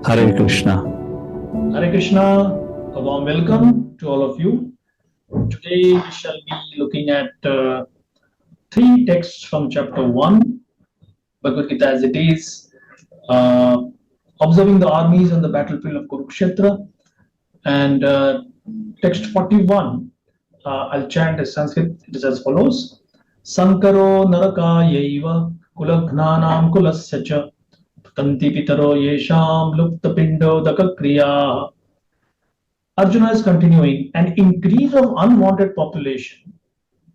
Hare Krishna. Hare Krishna, a warm welcome to all of you. Today we shall be looking at three texts from chapter 1, Bhagavad Gita as it is, uh, observing the armies on the battlefield of Kurukshetra, and text 41. I'll chant in Sanskrit. It is as follows: Sankaro narakayaiva kulagnanam kulasya cha tanti pitaro yesham luptapindo dakakriya. Arjuna is continuing, an increase of unwanted population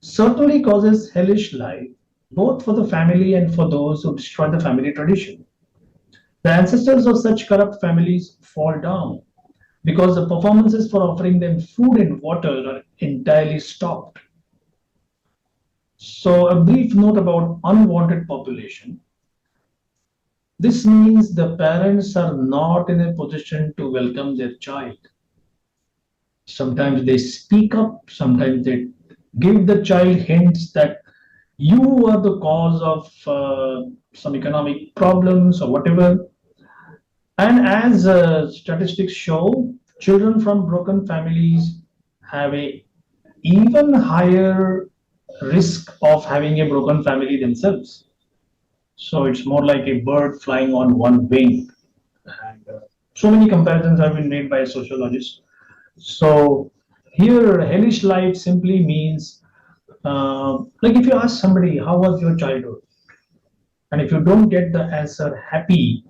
certainly causes hellish life, both for the family and for those who destroy the family tradition. The ancestors of such corrupt families fall down because the performances for offering them food and water are entirely stopped. So, a brief note about unwanted population. This means the parents are not in a position to welcome their child. Sometimes they speak up, sometimes they give the child hints that you are the cause of some economic problems or whatever. And as statistics show, children from broken families have a even higher risk of having a broken family themselves. So it's more like a bird flying on one wing. And so many comparisons have been made by sociologists. So here, hellish life simply means, like if you ask somebody, how was your childhood? And if you don't get the answer happy,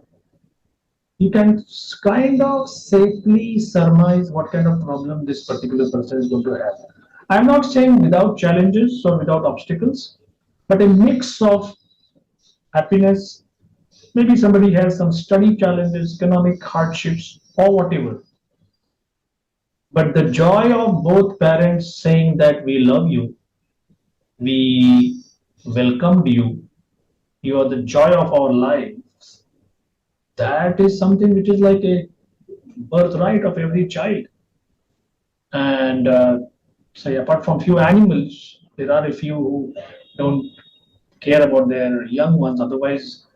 you can kind of safely surmise what kind of problem this particular person is going to have. I'm not saying without challenges or without obstacles, but a mix of happiness. Maybe somebody has some study challenges, economic hardships, or whatever. But the joy of both parents saying that we love you, we welcomed you, you are the joy of our lives, that is something which is like a birthright of every child. And say, apart from few animals, there are a few who don't care about their young ones. Otherwise,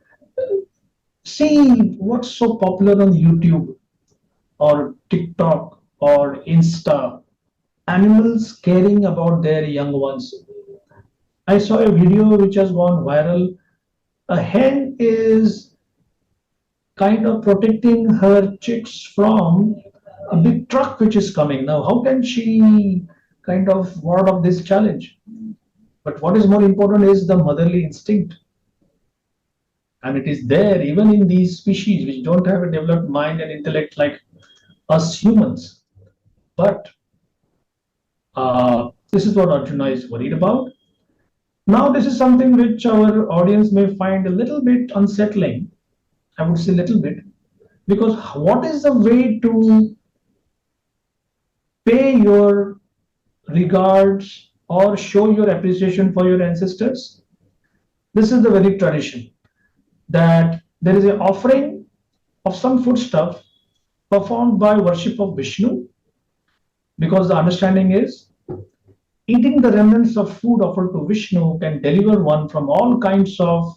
see what's so popular on YouTube or TikTok or Insta. Animals caring about their young ones. I saw a video which has gone viral. A hen is kind of protecting her chicks from a big truck which is coming. Now, how can she kind of ward off this challenge? But what is more important is the motherly instinct. And it is there even in these species which don't have a developed mind and intellect like us humans. But this is what Arjuna is worried about. Now, this is something which our audience may find a little bit unsettling. I would say little bit, because what is the way to pay your regards or show your appreciation for your ancestors? This is the Vedic tradition that there is an offering of some foodstuff performed by worship of Vishnu, because the understanding is eating the remnants of food offered to Vishnu can deliver one from all kinds of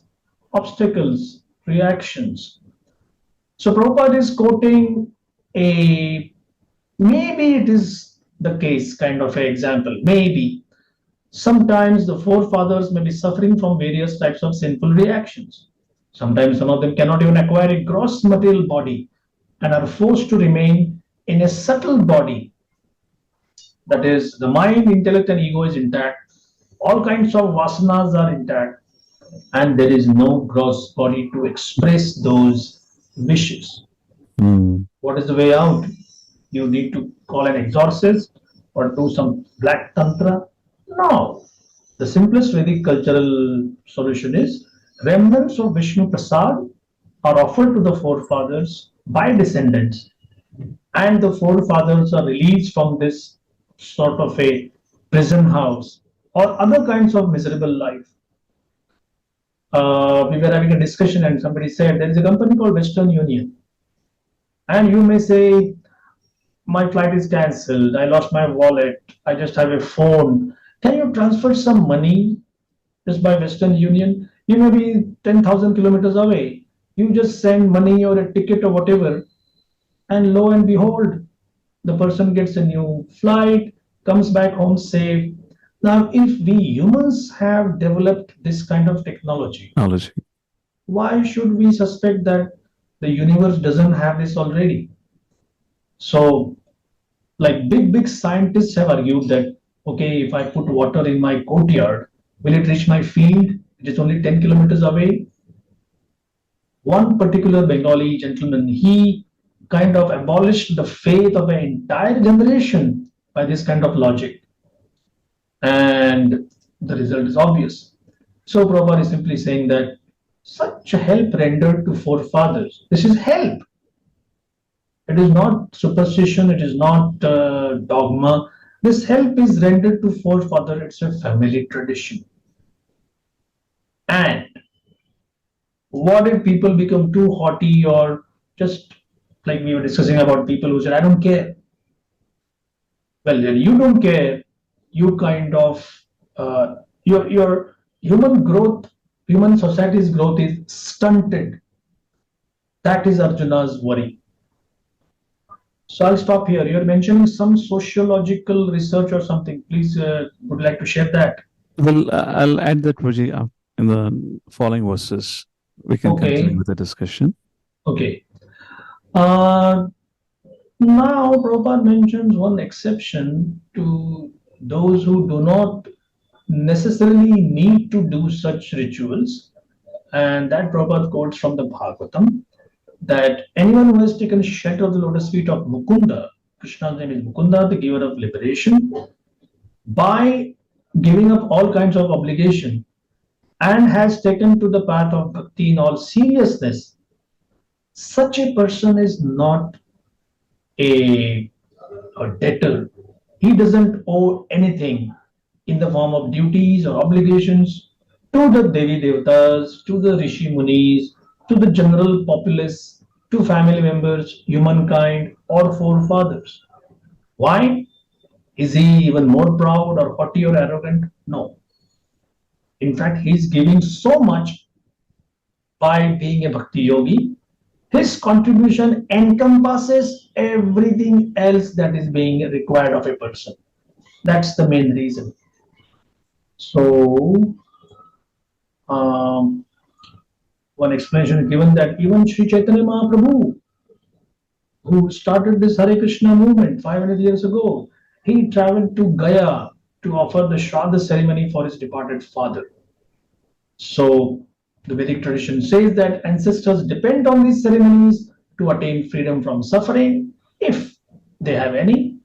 obstacles, reactions. So Prabhupada is quoting a, maybe it is the case kind of an example. Maybe sometimes the forefathers may be suffering from various types of sinful reactions. Sometimes some of them cannot even acquire a gross material body and are forced to remain in a subtle body. That is, the mind, intellect, and ego is intact. All kinds of vasanas are intact, and there is no gross body to express those wishes. Hmm. What is the way out? You need to call an exorcist or do some black tantra? No. The simplest Vedic cultural solution is remnants of Vishnu Prasad are offered to the forefathers by descendants, and the forefathers are released from this sort of a prison house or other kinds of miserable life. We were having a discussion, and somebody said there is a company called Western Union, and you may say, my flight is cancelled, I lost my wallet, I just have a phone. Can you transfer some money just by Western Union? You may be 10,000 kilometers away. You just send money or a ticket or whatever, and lo and behold, the person gets a new flight, comes back home safe. Now, if we humans have developed this kind of technology, Technology. why should we suspect that the universe doesn't have this already? So, like big scientists have argued that, okay, if I put water in my courtyard, will it reach my field? It is only 10 kilometers away. One particular Bengali gentleman, he kind of abolished the faith of an entire generation by this kind of logic. And the result is obvious. So Prabhupada is simply saying that such help rendered to forefathers, this is help. It is not superstition, it is not dogma. This help is rendered to forefather, it's a family tradition. And what if people become too haughty or just like we were discussing about people who said, I don't care. Well, when you don't care, you kind of your human growth, human society's growth is stunted. That is Arjuna's worry. So I'll stop here. You're mentioning some sociological research or something. Please, would like to share that. Well, I'll add that, Raji, up in the following verses. We can continue Okay. with the discussion. Okay. Uh, Now, Prabhupada mentions one exception to those who do not necessarily need to do such rituals, and that Prabhupada quotes from the Bhagavatam that anyone who has taken shelter of the lotus feet of Mukunda, Krishna's name is Mukunda, the giver of liberation, by giving up all kinds of obligation and has taken to the path of bhakti in all seriousness, such a person is not a or debtor. He doesn't owe anything in the form of duties or obligations to the Devi Devatas, to the Rishi Munis, to the general populace, to family members, humankind, or forefathers. Why? Is he even more proud or haughty or arrogant? No. In fact, he's giving so much by being a bhakti yogi. His contribution encompasses everything else that is being required of a person. That's the main reason. So, um, one explanation is given that even Sri Chaitanya Mahaprabhu, who started this Hare Krishna movement 500 years ago, he traveled to Gaya to offer the Shraddha ceremony for his departed father. So, the Vedic tradition says that ancestors depend on these ceremonies to attain freedom from suffering, if they have any,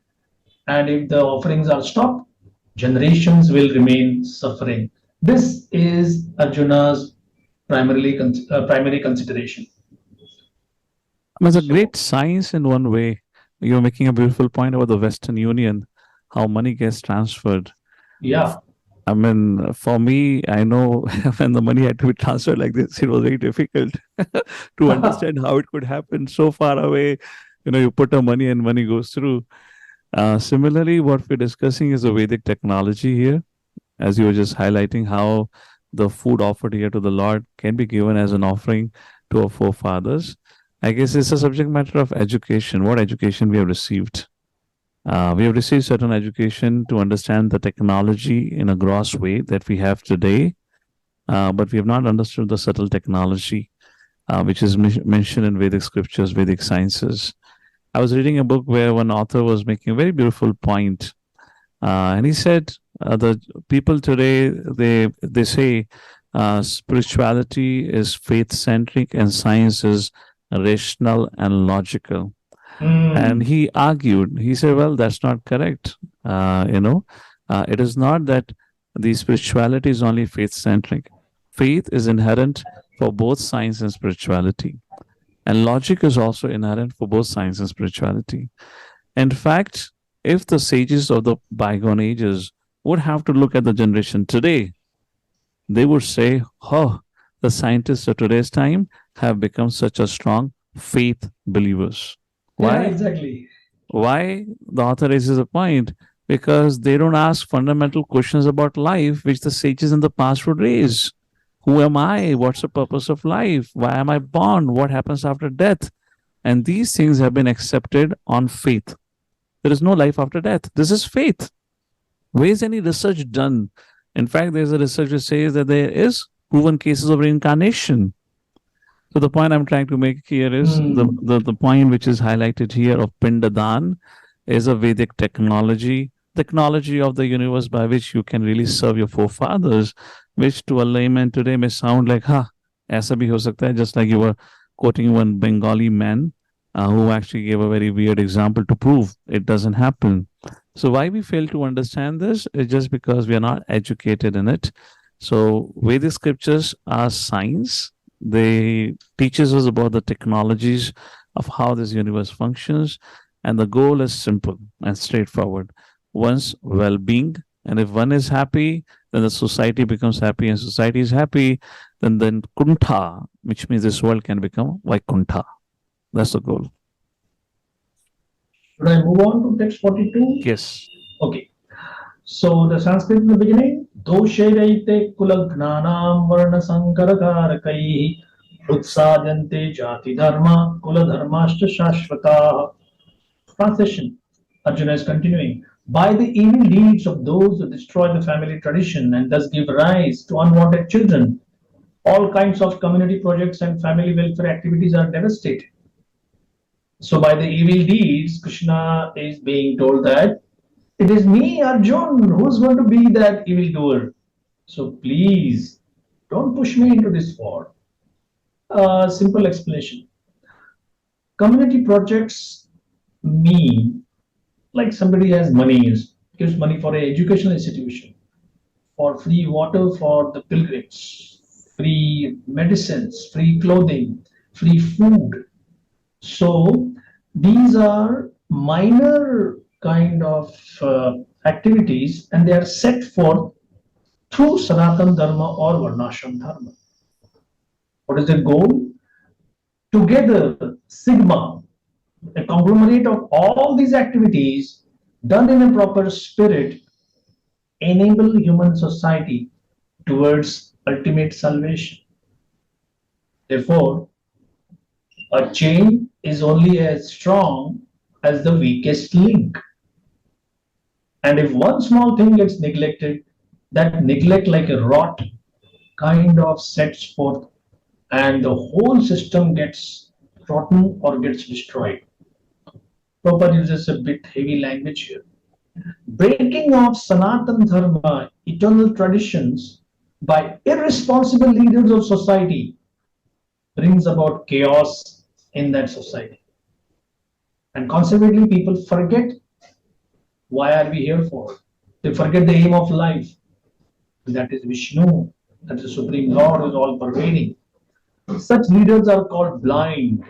and if the offerings are stopped, generations will remain suffering. This is Arjuna's primary consideration. I mean, it's a So, great science in one way. You're making a beautiful point about the Western Union, how money gets transferred. yeah, I mean, for me, I know when the money had to be transferred like this, it was very difficult to understand how it could happen so far away. You put the money and money goes through. Similarly, what we're discussing is the Vedic technology here, as you were just highlighting how the food offered here to the Lord can be given as an offering to our forefathers. I guess it's a subject matter of education, what education we have received. We have received certain education to understand the technology in a gross way that we have today, but we have not understood the subtle technology which is mentioned in Vedic scriptures, Vedic sciences. I was reading a book where one author was making a very beautiful point, and he said the people today they say spirituality is faith centric and science is rational and logical. And mm, he argued, he said, well, that's not correct. It is not that the spirituality is only faith centric. Faith is inherent for both science and spirituality. And logic is also inherent for both science and spirituality. In fact, if the sages of the bygone ages would have to look at the generation today, they would say, oh, the scientists of today's time have become such a strong faith believers. yeah, Why? exactly. Why the author raises a point? Because they don't ask fundamental questions about life, which the sages in the past would raise. Who am I? What's the purpose of life? Why am I born? What happens after death? And these things have been accepted on faith. There is no life after death. This is faith. Where is any research done? In fact, there's a research which says that there is proven cases of reincarnation. So the point I'm trying to make here is Hmm. the point which is highlighted here of Pindadan is a Vedic technology of the universe by which you can really serve your forefathers, which to a layman today may sound like, ha, aisa bhi ho sakta hai, just like you were quoting one Bengali man who actually gave a very weird example to prove it doesn't happen. So why we fail to understand this is just because we are not educated in it. So Vedic scriptures are science. They teaches us about the technologies of how this universe functions, and the goal is simple and straightforward. One's well-being, and if one is happy, then the society becomes happy, and society is happy, then kuntha, which means this world can become vaikuntha. That's the goal. Should I move on to text 42? Yes. Okay. So the Sanskrit in the beginning, doshereite kulagnanam varna sankarakarakaihi utsadante jati dharma kula dharmashcha shashvataha. Translation. Arjuna is continuing. By the evil deeds of those who destroy the family tradition and thus give rise to unwanted children, all kinds of community projects and family welfare activities are devastated. So, by the evil deeds, Krishna is being told that it is me, Arjun, who's going to be that evildoer. So, please don't push me into this war. Simple explanation. Community projects mean like somebody has money, gives money for an educational institution, for free water for the pilgrims, free medicines, free clothing, free food. So these are minor kind of activities, and they are set forth through Sanatan Dharma or Varnashram Dharma. What is the goal? Together, Sigma, a conglomerate of all these activities done in a proper spirit, enable human society towards ultimate salvation. Therefore, a chain is only as strong as the weakest link. And if one small thing gets neglected, that neglect, like a rot, kind of sets forth, and the whole system gets rotten or gets destroyed. Prabhupada uses a bit heavy language here. Breaking of Sanatan Dharma, eternal traditions, by irresponsible leaders of society brings about chaos in that society. And consequently, people forget why are we here for. They forget the aim of life. That is Vishnu, that is the Supreme Lord who is all pervading. Such leaders are called blind,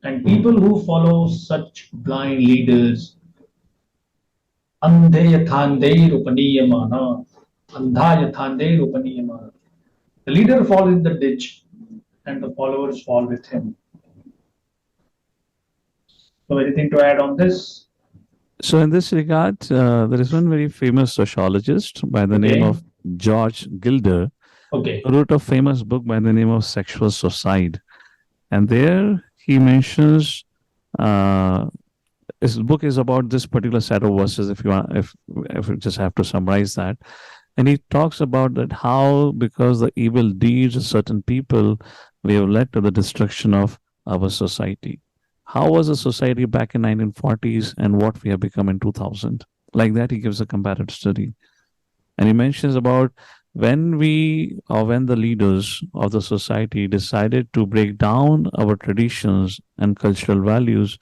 and people who follow such blind leaders, andhe yathandhe rupaniyamana, andha yathandhe rupaniyamana. The leader falls in the ditch, and the followers fall with him. So, anything to add on this? So, in this regard, there is one very famous sociologist by the name Okay, of George Gilder, okay, who wrote a famous book by the name of Sexual Suicide. And there he mentions uh, his book is about this particular set of verses. If you just have to summarize that, and he talks about that how because the evil deeds of certain people we have led to the destruction of our society. How was the society back in 1940s and what we have become in 2000? Like that, he gives a comparative study, and he mentions about when the leaders of the society decided to break down our traditions and cultural values,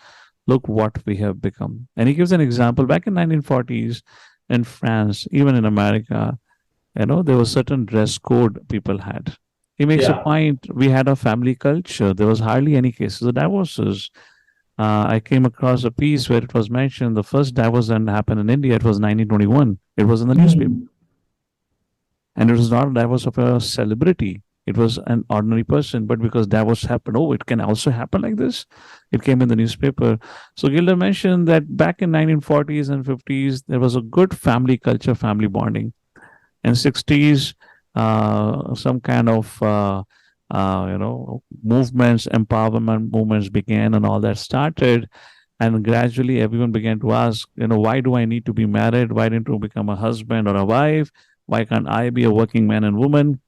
look what we have become. And he gives an example back in 1940s in France, even in America, there was certain dress code people had. He makes a yeah. point. We had a family culture. There was hardly any cases of divorces. I came across a piece where it was mentioned the first divorce that happened in India. It was 1921. It was in the newspaper, Hmm. and it was not a divorce of a celebrity. It was an ordinary person, but because divorce happened, oh, it can also happen like this. It came in the newspaper. So Gilder mentioned that back in 1940s and 50s, there was a good family culture, family bonding. In 60s, some kind of movements, empowerment movements began, and all that started. And gradually, everyone began to ask, why do I need to be married? Why didn't I become a husband or a wife? Why can't I be a working man and woman?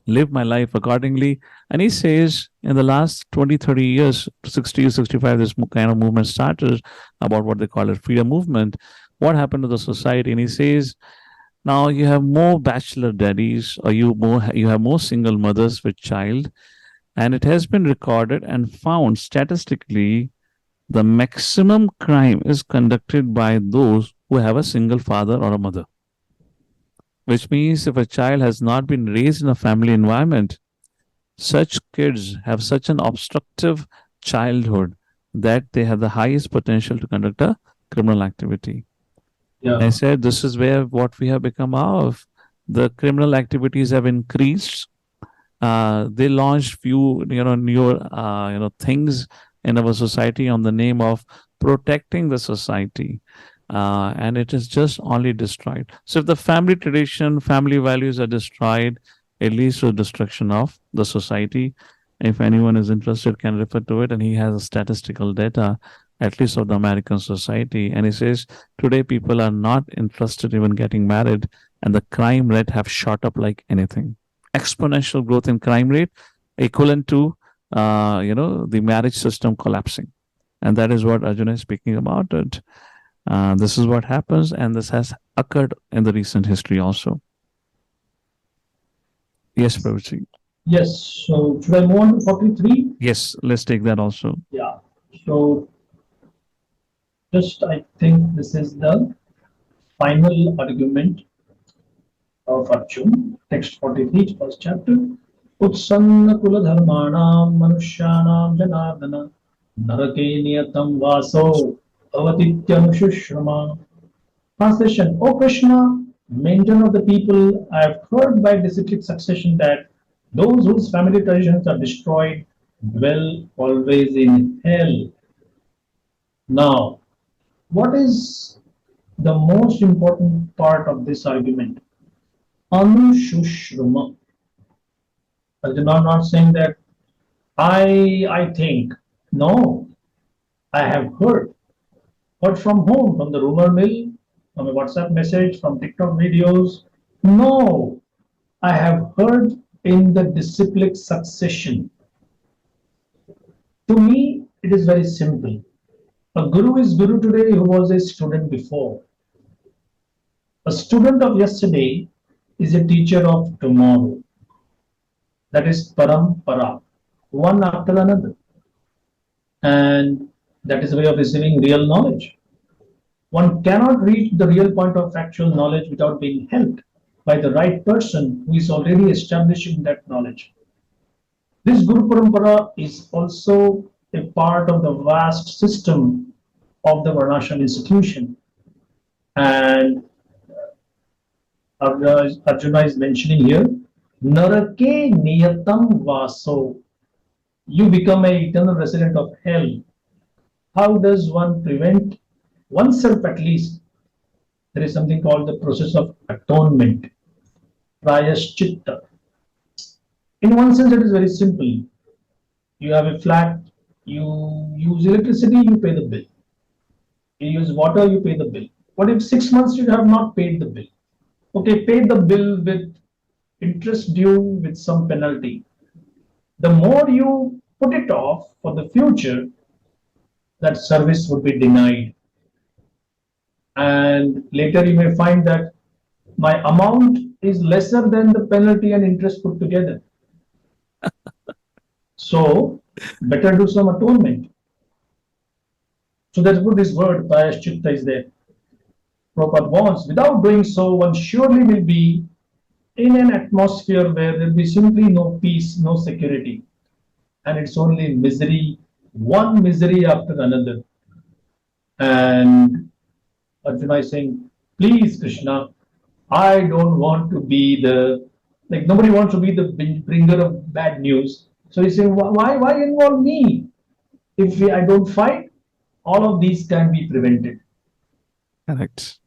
Live my life accordingly. And he says, in the last 20, 30 years, 60, 65, this kind of movement started about what they call a freedom movement. What happened to the society? And he says, now you have more bachelor daddies, or you have more single mothers with child, and it has been recorded and found statistically the maximum crime is conducted by those who have a single father or a mother, which means if a child has not been raised in a family environment, such kids have such an obstructive childhood that they have the highest potential to conduct a criminal activity. I Yeah, said this is where what we have become of. The criminal activities have increased. They launched few newer things in our society on the name of protecting the society, and it is just only destroyed. So if the family tradition, family values are destroyed, it leads to the destruction of the society. If anyone is interested, can refer to it, and he has a statistical data, at least of the American society, and he says today people are not interested even getting married, and the crime rate have shot up like anything. Exponential growth in crime rate equivalent to the marriage system collapsing, and that is what Arjuna is speaking about. It This is what happens, and this has occurred in the recent history also. Yes, Prabhuji. yes. So should I move on to 43? Yes, let's take that also. Yeah. So just I think this is the final argument of Arjun. Text 43, first chapter. Utsanna kula dharmanam manusyanam janardana narake niyatam vaso avatityam shushrama. Translation: O Krishna, maintainer of the people, I have heard by disciplic succession that those whose family traditions are destroyed dwell always in hell. Now, what is the most important part of this argument? Anushrama. Arjuna not saying that I think. No, I have heard. But from whom? From the rumor mill? From a WhatsApp message? From TikTok videos? No, I have heard in the disciplic succession. To me, it is very simple. A guru is guru today who was a student before. A student of yesterday is a teacher of tomorrow. That is parampara, one after another. And that is a way of receiving real knowledge. One cannot reach the real point of factual knowledge without being helped by the right person who is already establishing that knowledge. This Guru Parampara is also a part of the vast system of the Varnashram institution. And Arjuna is mentioning here, Narake Niyatam Vaso. You become an eternal resident of hell. How does one prevent oneself at least? There is something called the process of atonement, prayaschitta. In one sense, it is very simple. You have a flat, you use electricity, you pay the bill. You use water, you pay the bill. What if 6 months you have not paid the bill? Okay, pay the bill with interest due with some penalty. The more you put it off for the future, that service would be denied. And later you may find that my amount is lesser than the penalty and interest put together. So better do some atonement. So that's what this word prayaschitta is there. Prabhupada wants. Without doing so, one surely will be in an atmosphere where there will be simply no peace, no security. And it's only misery, one misery after another. And Arjuna is saying, please, Krishna, I don't want to be like nobody wants to be the bringer of bad news. So he's saying, why involve me? If I don't fight, all of these can be prevented. Correct.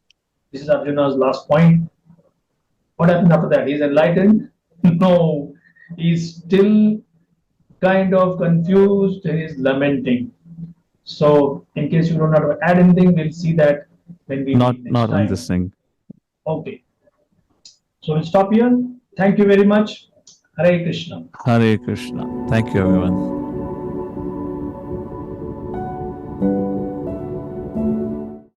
This is Arjuna's last point. What happened after that? He's enlightened? No, he's still kind of confused, he is lamenting. So, in case you don't have to add anything, we'll see that when we Not meet next not on this time. thing. Okay. So, we'll stop here. Thank you very much. Hare Krishna. Hare Krishna. Thank you, everyone.